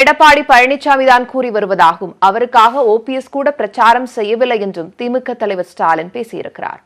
எடப்பாடி பழனிசாமி தான் கூறி வருவதாகவும் அவருக்காக ஓபிஎஸ் கூட பிரச்சாரம் செய்யவில்லை என்றும் திமுக தலைவர் ஸ்டாலின் பேசியிருக்கிறார்.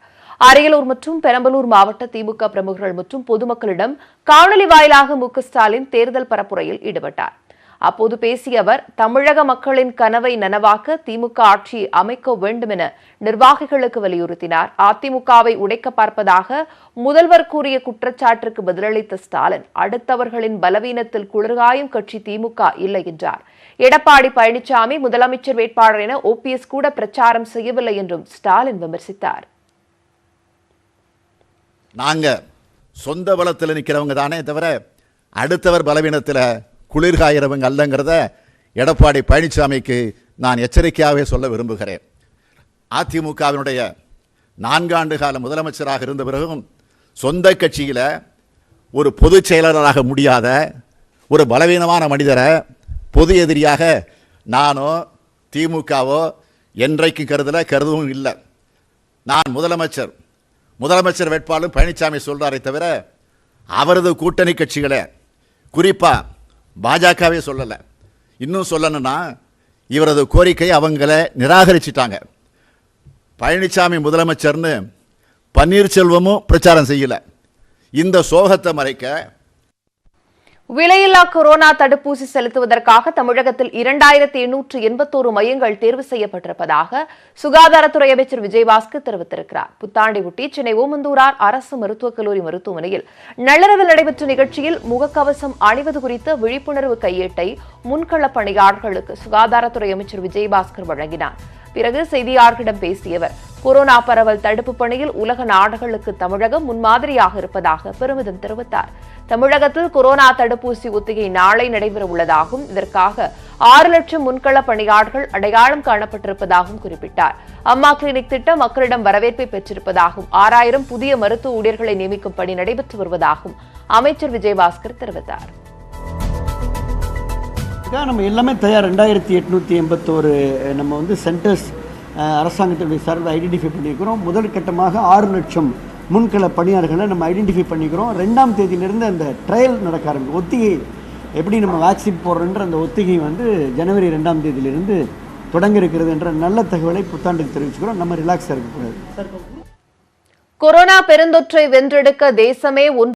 அரியலூர் மற்றும் பெரம்பலூர் மாவட்ட திமுக பிரமுகர்கள் மற்றும் பொதுமக்களிடம் காணொலி வாயிலாக மு.க.ஸ்டாலின் தேர்தல் பரப்புரையில் ஈடுபட்டார். அப்போது பேசிய அவர், தமிழக மக்களின் கனவை நனவாக்க திமுக ஆட்சியை அமைக்க வேண்டும் என நிர்வாகிகளுக்கு வலியுறுத்தினார். அதிமுகவை உடைக்க பார்ப்பதாக முதல்வர் கூறிய குற்றச்சாட்டிற்கு பதிலளித்த ஸ்டாலின், அடுத்தவர்களின் பலவீனத்தில் குளிர்காயும் கட்சி திமுக இல்லை என்றார். எடப்பாடி பழனிசாமி முதலமைச்சர் வேட்பாளர் என ஓபிஎஸ் கூட பிரச்சாரம் செய்யவில்லை என்றும் ஸ்டாலின் விமர்சித்தார். நாங்க சொந்த பலத்தில் நிற்கிறவங்க தானே தவிர அடுத்தவர் பலவீனத்தில் குளிர்காயிறவங்க அல்லங்கிறத எடப்பாடி பழனிசாமிக்கு நான் எச்சரிக்கையாகவே சொல்ல விரும்புகிறேன். அதிமுகவினுடைய 4 ஆண்டு கால முதலமைச்சராக இருந்த பிறகும் சொந்த கட்சியில் ஒரு பொதுச் செயலாளராக முடியாத ஒரு பலவீனமான மனிதரை பொது எதிரியாக நானோ திமுகவோ என்றைக்கும் கருதவும் இல்லை. நான் முதலமைச்சர் வேட்பாளர் பழனிசாமி சொல்றாரே தவிர அவரது கூட்டணி கட்சிகளை குறிப்பாக பாஜகவே சொல்லலை. இன்னும் சொல்லணும்னா இவரது கோரிக்கை அவங்கள நிராகரிச்சிட்டாங்க. பழனிசாமி முதலமைச்சர்னு பன்னீர்செல்வமும் பிரச்சாரம் செய்யல. இந்த சோகத்தை மறைக்க விலையில்லா கொரோனா தடுப்பூசி செலுத்துவதற்காக தமிழகத்தில் 2881 மையங்கள் தேர்வு செய்யப்பட்டிருப்பதாக சுகாதாரத்துறை அமைச்சர் விஜயபாஸ்கர் தெரிவித்திருக்கிறார். புத்தாண்டையொட்டி சென்னை ஓமந்தூரார் அரசு மருத்துவக் கல்லூரி மருத்துவமனையில் நள்ளிரவில் நடைபெற்ற நிகழ்ச்சியில் முகக்கவசம் அணிவது குறித்த விழிப்புணர்வு கையேட்டை முன்கள பணியாளர்களுக்கு சுகாதாரத்துறை அமைச்சர் விஜயபாஸ்கர் வழங்கினார். பிறகு செய்தியாளர்களிடம் பேசிய அவர், கொரோனா பரவல் தடுப்பு பணியில் உலக நாடுகளுக்கு தமிழகம் முன்மாதிரியாக இருப்பதாக பெருமிதம் தெரிவித்தார். தமிழகத்தில் கொரோனா தடுப்பூசி ஒத்திகை நாளை நடைபெற உள்ளதாகவும் இதற்காக 6 லட்சம் முன்கள பணியாளர்கள் அடையாளம் காணப்பட்டிருப்பதாகவும் குறிப்பிட்டார். அம்மா கிளினிக் திட்டம் மக்களிடம் வரவேற்பை பெற்றிருப்பதாகவும் 6000 புதிய மருத்துவ ஊழியர்களை நியமிக்கும் பணி நடைபெற்று வருவதாகவும் அமைச்சர் விஜயபாஸ்கர் தெரிவித்தார். நம்ம எல்லாமே தயார். 2881 நம்ம சென்டர்ஸ் அரசாங்கத்துடைய சார்பில் ஐடென்டிஃபை பண்ணிக்கிறோம். முதல் கட்டமாக 6 லட்சம் முன்கள பணியாளர்களை நம்ம ஐடென்டிஃபை பண்ணிக்கிறோம். 2ஆம் தேதியிலிருந்து அந்த ட்ரையல் நடக்க ஆரம்பிக்கும். ஒத்திகை எப்படி நம்ம வேக்சின் போடுறோன்ற அந்த ஒத்திகை ஜனவரி 2ஆம் தேதியிலிருந்து தொடங்க இருக்கிறது என்ற நல்ல தகவலை புத்தாண்டுக்கு தெரிவிச்சுக்கிறோம். நம்ம ரிலாக்ஸாக இருக்கக்கூடாது. கொரோனா பெருந்தொற்றை வென்றெடுக்க தேசமே